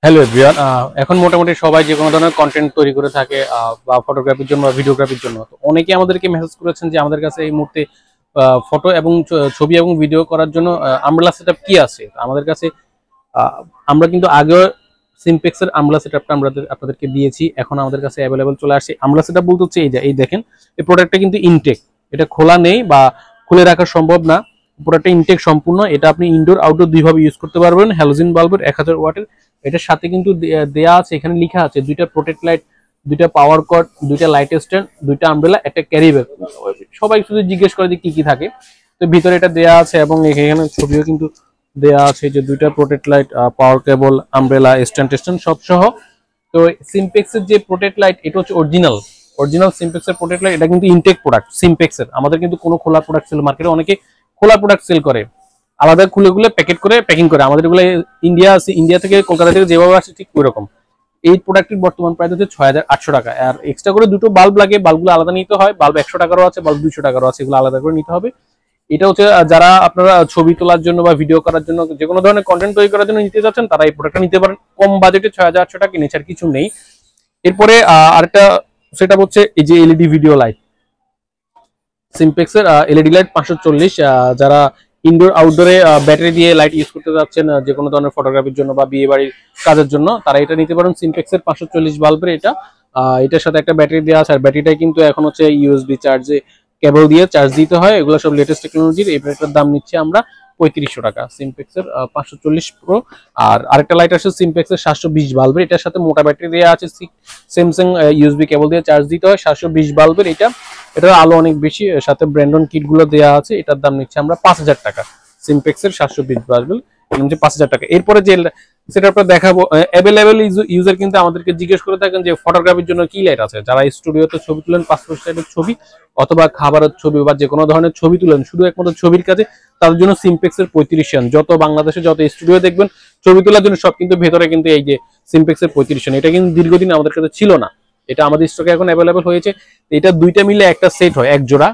Hello everyone, এখন মোটামুটি সবাই যে কোনো ধরনের কন্টেন্ট তৈরি করে থাকে বা ফটোগ্রাফির জন্য বা ভিডিওগ্রাফির জন্য। তো অনেকে আমাদেরকে মেসেজ করেছেন যে আমাদের কাছে এই মুহূর্তে ফটো এবং ছবি এবং ভিডিও করার জন্য আমব্রেলা সেটআপ কি আছে। আমাদের কাছে আমরা কিন্তু আগেও সিমপেক্সের আমব্রেলা সেটআপটা আপনাদেরকে দিয়েছি, এখন আমাদের কাছে অ্যাভেলেবল চলে আসছে। আমব্রেলা সেটআপ বলতে হচ্ছে এই দেখেন, এই প্রোডাক্টটা কিন্তু ইনটেক, এটা খোলা নেই বা খুলে রাখা সম্ভব না। প্রোডাক্টটা ইনটেক সম্পূর্ণ, এটা আপনি ইনডোর আউটডোর দুইভাবে ইউজ করতে পারবেন। হ্যালোজেন বাল্বের 1000 ওয়াটের, এটার সাথে কিন্তু দেয়া আছে, এখানে লেখা আছে দুইটা প্রোটেক্ট লাইট, দুইটা পাওয়ার কর্ড, দুইটা লাইট স্ট্যান্ড, দুইটা আমব্রেলা, একটা ক্যারি ব্যাগ। সবাই শুধু জিজ্ঞেস করে যে কি কি থাকে, তো ভিতরে এটা দেয়া আছে এবং এখানে ছবিও কিন্তু দেয়া আছে যে দুইটা প্রোটেক্ট লাইট, পাওয়ার কেবল, আমব্রেলা, স্ট্যান্ড সব সহ। তো সিমপেক্সের যে প্রোটেক্ট লাইট, এটা হচ্ছে অরিজিনাল সিমপেক্সের প্রোটেক্ট লাইট। এটা কিন্তু ইনটেক প্রোডাক্ট সিমপেক্সের। আমাদের কিন্তু কোনো খোলা প্রোডাক্ট সেল, মার্কেটে অনেকে খোলা প্রোডাক্ট সেল করে, আলাদা খুলে খুলে প্যাকেট করে প্যাকিং করে। আমাদের এগুলো ইন্ডিয়া থেকে কলকাতা থেকে যেভাবে আসে ঠিক ওই রকম। এই প্রোডাক্টের বর্তমান প্রাইস হচ্ছে 6800 টাকা। আর এক্সট্রা করে দুটো বাল্ব লাগে, বাল্বগুলো আলাদা নিতে হয়। বাল্ব 100 টাকারও আছে, বাল্ব 200 টাকারও আছে, এগুলো আলাদা করে নিতে হবে। এটা হচ্ছে যারা আপনারা ছবি তোলার জন্য বা ভিডিও করার জন্য, যে কোনো ধরনের কন্টেন্ট তৈরি করার জন্য নিতে যাচ্ছেন, তারা এই প্রোডাক্টটা নিতে পারেন। কম বাজেটে 6800 টাকা নিচে আর কিছু নেই। এরপরে আরেকটা সেটা হচ্ছে এই যে এলইডি ভিডিও লাইট, সিমপেক্সের এলইডি লাইট 540। যারা ইনডোর আউটডোরে ব্যাটারি দিয়ে লাইট ইউজ করতে যাচ্ছেন যে কোনো ধরনের ফটোগ্রাফির জন্য বা বিয়ে বাড়ির কাজের জন্য, তারা এটা নিতে পারেন। সিমপেক্সের 540 বাল্বের এটা, এটার সাথে একটা ব্যাটারি দেওয়া আছে। আর ব্যাটারিটা কিন্তু এখন হচ্ছে ইউএসবি চার্জে, কেবল দিয়ে চার্জ দিতে হয়। এগুলো সব লেটেস্ট টেকনোলজির। এই ব্যাটারিটার দাম নিচ্ছে আমরা 3500 টাকা, সিমপেক্সের 540 প্রো। আর আরেকটা লাইট আছে সিমপেক্সের 720 বাল্বের, এটার সাথে মোটা ব্যাটারি দেওয়া আছে। স্যামসাং ইউএসবি কেবল দিয়ে চার্জ দিতে হয়। 720 বাল্বের এটার আলো অনেক বেশি, সাথে ব্র্যান্ডন কিট গুলো দেওয়া আছে। এটার দাম নিচ্ছে আমরা 5000 টাকা, সিমপেক্সের 720 বাল্বের নিচ্ছে 5000 টাকা। এরপরে যে সেটা আপনার দেখাবো, অ্যাভেলেবেল ইউজার কিন্তু আমাদেরকে জিজ্ঞেস করে থাকেন যে ফটোগ্রাফির জন্য কি লাইট আছে। যারা স্টুডিওতে ছবি তুলেন, পাসপোর্ট সাইজের ছবি অথবা খাবারের ছবি বা যে কোনো ধরনের ছবি তুলেন শুধু একমাত্র ছবির কাজে, তাদের জন্য সিমপেক্সের 35 যত বাংলাদেশে যত স্টুডিও দেখবেন ছবি তোলার জন্য, সব কিন্তু ভেতরে কিন্তু এই যে সিমপেক্সের 35, এটা কিন্তু দীর্ঘদিন আমাদের কাছে ছিল না, এটা আমাদের স্টকে এখন অ্যাভেলেবেল হয়েছে। এটা দুইটা মিলে একটা সেট হয়, এক জোড়া।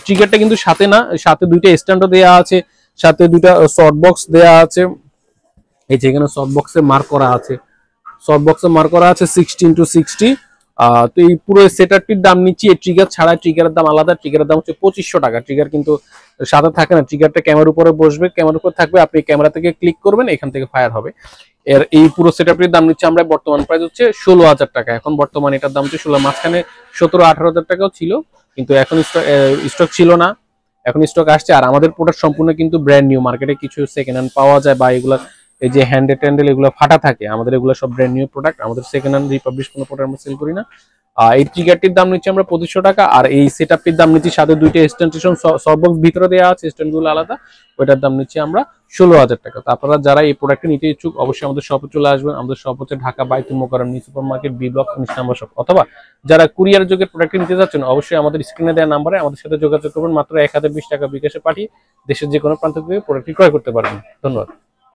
ট্রিগারটা কিন্তু সাথে না, সাথে দুইটা স্ট্যান্ডও দেওয়া আছে, সাথে দুইটা শর্ট বক্স দেওয়া আছে। এই যে এখানে শর্ট বক্সে মার্ক করা আছে, 60x60। তো এই পুরো সেটআপটির দাম নিচ্ছি, এই ট্রিগার ছাড়া, ট্রিগারের দাম আলাদা। ট্রিগারের দাম হচ্ছে 2500 টাকা। ট্রিগার কিন্তু সাথে থাকে না, ট্রিগারটা ক্যামেরার উপরে বসবে, ক্যামেরার উপর থাকবে, আপনি ক্যামেরা থেকে ক্লিক করবেন, এখান থেকে ফায়ার হবে। এর এই পুরো সেটআপটির দাম নিচ্ছে আমরা বর্তমান প্রাইস হচ্ছে 16000 টাকা। এখন বর্তমানে এটার দাম হচ্ছে 16, মাঝখানে 17-18 হাজার টাকাও ছিল, কিন্তু এখন স্টক ছিল না, এখন স্টক আসছে। আর আমাদের প্রোডাক্ট সম্পূর্ণ কিন্তু ব্র্যান্ড নিউ, মার্কেটে কিছু সেকেন্ড হ্যান্ড পাওয়া যায় বা এগুলো এই যে হ্যান্ডেল এগুলো ফাটা থাকে, আমাদের এগুলো সব ব্র্যান্ড নিউ প্রোডাক্ট। আমাদের সেকেন্ড হ্যান্ড রিপাবলিশ কোনো প্রোডাক্ট আমরা সেল করি না। এই ট্রিগারটির দাম নিচ্ছে আমরা 2500 টাকা। আর এই সেটআপটির দাম নিচ্ছি, সাথে দুইটা এক্সটেনশন সববক্স ভিতরে দেওয়া আছে, স্ট্যান্ডগুলো আলাদা, ওইটার দাম নিচ্ছে আমরা 16000 টাকা। তো আপনারা যারা এই প্রোডাক্টটি নিতে ইচ্ছুক অবশ্যই আমাদের শপে চলে আসবেন। আমাদের শপ হচ্ছে Dhaka Baitul Mukarram new super market, B block 19 number shop. অথবা যারা কুরিয়ার যোগে প্রোডাক্টটি নিতে যাচ্ছেন অবশ্যই আমাদের স্ক্রিনে দেওয়া নাম্বারে আমাদের সাথে যোগাযোগ করবেন। মাত্র 1020 টাকা বিকাশে পাঠিয়ে দেশের যে কোনো প্রান্ত থেকে প্রোডাক্টটি ক্রয় করতে পারবেন। ধন্যবাদ।